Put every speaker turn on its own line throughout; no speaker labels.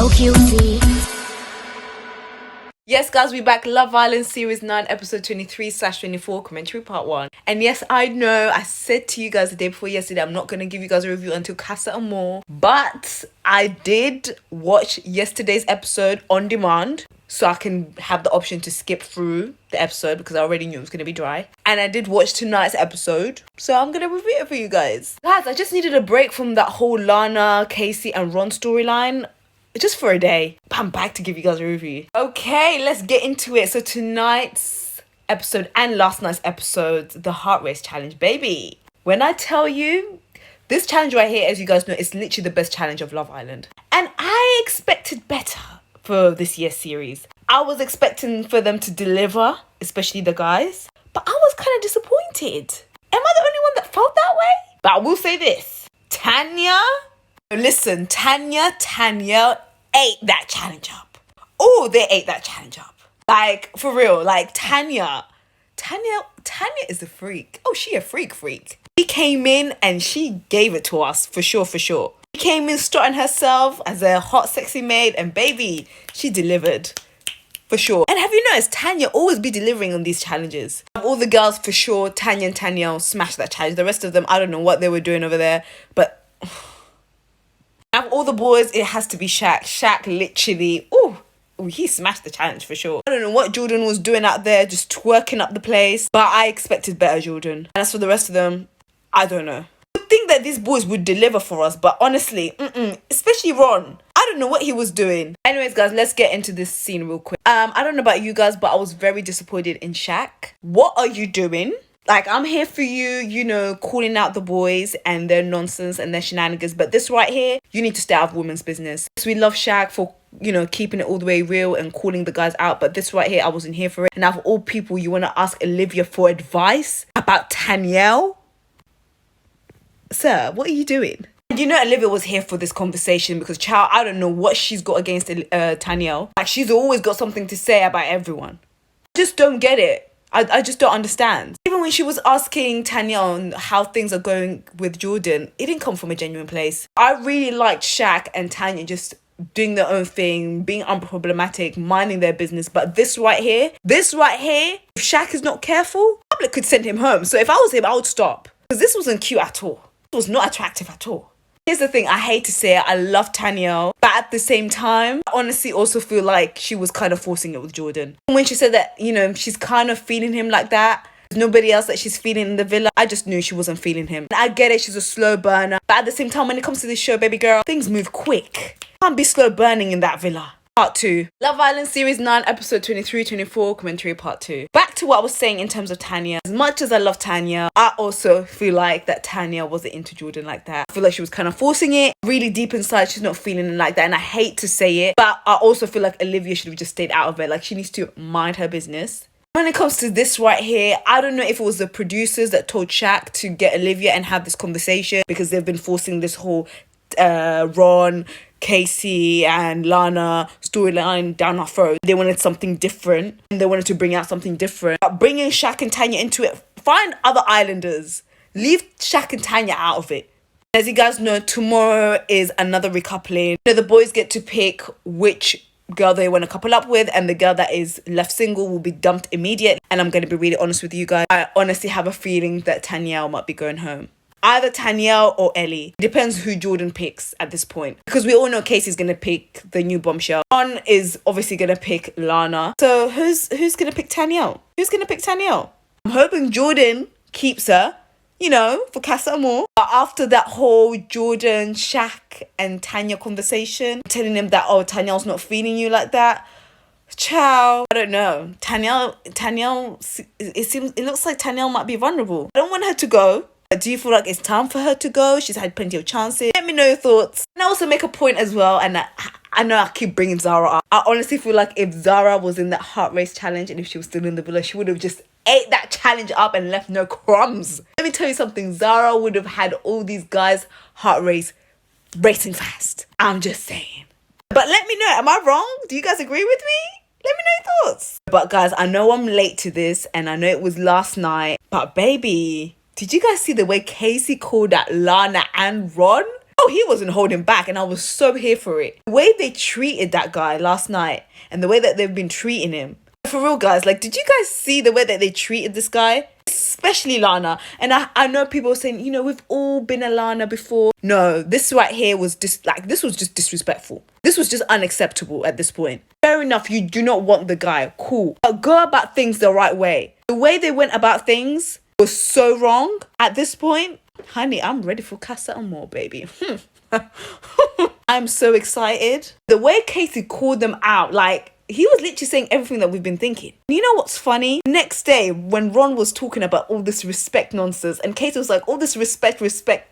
so guilty.
Yes, guys, we're back. Love Island Series 9, episode 23/24, commentary part 1. And yes, I know I said to you guys the day before yesterday, I'm not going to give you guys a review until Casa Amor. But I did watch yesterday's episode on demand, so I can have the option to skip through the episode because I already knew it was going to be dry. And I did watch tonight's episode, so I'm going to review it for you guys. Guys, I just needed a break from that whole Lana, Casey and Ron storyline. Just for a day. But I'm back to give you guys a review. Okay, let's get into it. So tonight's episode and last night's episode, the heart race challenge, baby. When I tell you, this challenge right here, as you guys know, is literally the best challenge of Love Island. And I expected better for this year's series. I was expecting for them to deliver, especially the guys. But I was kind of disappointed. Am I the only one that felt that way? But I will say this. Tanya... Listen, Tanya ate that challenge up. Oh, they ate that challenge up. Like, for real, like Tanya is a freak. Oh, she a freak. She came in and she gave it to us, for sure. She came in strutting herself as a hot, sexy maid, and baby, she delivered. For sure. And have you noticed, Tanya always be delivering on these challenges. Of all the girls, for sure, Tanya and Tanya smashed that challenge. The rest of them, I don't know what they were doing over there, but... Of all the boys, it has to be Shaq. Shaq literally, he smashed the challenge for sure. I don't know what Jordan was doing out there, just twerking up the place. But I expected better, Jordan. And as for the rest of them, I don't know. I would think that these boys would deliver for us, but honestly, especially Ron. I don't know what he was doing. Anyways, guys, let's get into this scene real quick. I don't know about you guys, but I was very disappointed in Shaq. What are you doing? Like, I'm here for you, calling out the boys and their nonsense and their shenanigans. But this right here, you need to stay out of women's business. So we love Shaq for, keeping it all the way real and calling the guys out. But this right here, I wasn't here for it. And out of all people, you want to ask Olivia for advice about Tanyel? Sir, what are you doing? Olivia was here for this conversation because, child, I don't know what she's got against Tanyel. Like, she's always got something to say about everyone. I just don't get it. I just don't understand. Even when she was asking Tanya on how things are going with Jordan, it didn't come from a genuine place. I really liked Shaq and Tanya just doing their own thing, being unproblematic, minding their business. But this right here, if Shaq is not careful, the public could send him home. So if I was him, I would stop. Because this wasn't cute at all. It was not attractive at all. Here's the thing, I hate to say it, I love Tanya, but at the same time, I honestly also feel like she was kind of forcing it with Jordan. When she said that, she's kind of feeling him like that, there's nobody else that she's feeling in the villa, I just knew she wasn't feeling him. I get it, she's a slow burner, but at the same time, when it comes to this show, baby girl, things move quick. You can't be slow burning in that villa. Part 2. Love Island Series 9, episode 23/24, commentary part 2. Back to what I was saying in terms of Tanya. As much as I love Tanya, I also feel like that Tanya wasn't into Jordan like that. I feel like she was kind of forcing it. Really deep inside, she's not feeling it like that. And I hate to say it, but I also feel like Olivia should have just stayed out of it. Like, she needs to mind her business. When it comes to this right here, I don't know if it was the producers that told Shaq to get Olivia and have this conversation because they've been forcing this whole Ron, Casey and Lana storyline down our throat. They wanted something different and they wanted to bring out something different. But bringing Shaq and Tanya into it, find other islanders. Leave Shaq and Tanya out of it. As you guys know, tomorrow is another recoupling. The boys get to pick which girl they want to couple up with, and the girl that is left single will be dumped immediately. And I'm going to be really honest with you guys. I honestly have a feeling that Tanyel might be going home. Either Tanyel or Ellie. It depends who Jordan picks at this point. Because we all know Casey's going to pick the new bombshell. Ron is obviously going to pick Lana. So who's going to pick Tanyel? Who's going to pick Tanyel? I'm hoping Jordan keeps her, for Casa Amor. But after that whole Jordan, Shaq and Tanya conversation, telling him that, Tanyel's not feeling you like that. Ciao. I don't know. Tanyel, it looks like Tanyel might be vulnerable. I don't want her to go. Do you feel like it's time for her to go? She's had plenty of chances. Let me know your thoughts. And I also make a point as well, and I know I keep bringing Zara up. I honestly feel like if Zara was in that heart race challenge and if she was still in the villa, she would have just ate that challenge up and left no crumbs. Let me tell you something. Zara would have had all these guys' heart race racing fast. I'm just saying. But let me know. Am I wrong? Do you guys agree with me? Let me know your thoughts. But guys, I know I'm late to this and I know it was last night, but baby... Did you guys see the way Casey called out Lana and Ron? know he wasn't holding back, and I was so here for it. The way they treated that guy last night and the way that they've been treating him. For real, guys, like, did you guys see the way that they treated this guy? Especially Lana. And I know people are saying, we've all been a Lana before. No, this right here was just this was just disrespectful. This was just unacceptable at this point. Fair enough, you do not want the guy. Cool. But go about things the right way. The way they went about things was so wrong at this point. Honey, I'm ready for Casa Amor, baby. I'm so excited. The way Casey called them out, like, he was literally saying everything that we've been thinking. You know what's funny? Next day, when Ron was talking about all this respect nonsense, and Casey was like, all this respect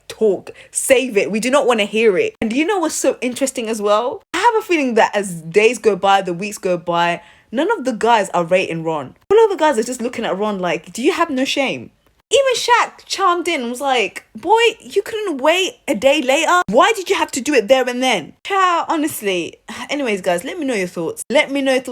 talk, save it. We do not want to hear it. And do you know what's so interesting as well? I have a feeling that as days go by, the weeks go by, none of the guys are rating Ron. All of the guys are just looking at Ron like, do you have no shame? Even Shaq chimed in and was like, boy, you couldn't wait a day later? Why did you have to do it there and then? Child, honestly. Anyways, guys, let me know your thoughts. Let me know your thoughts.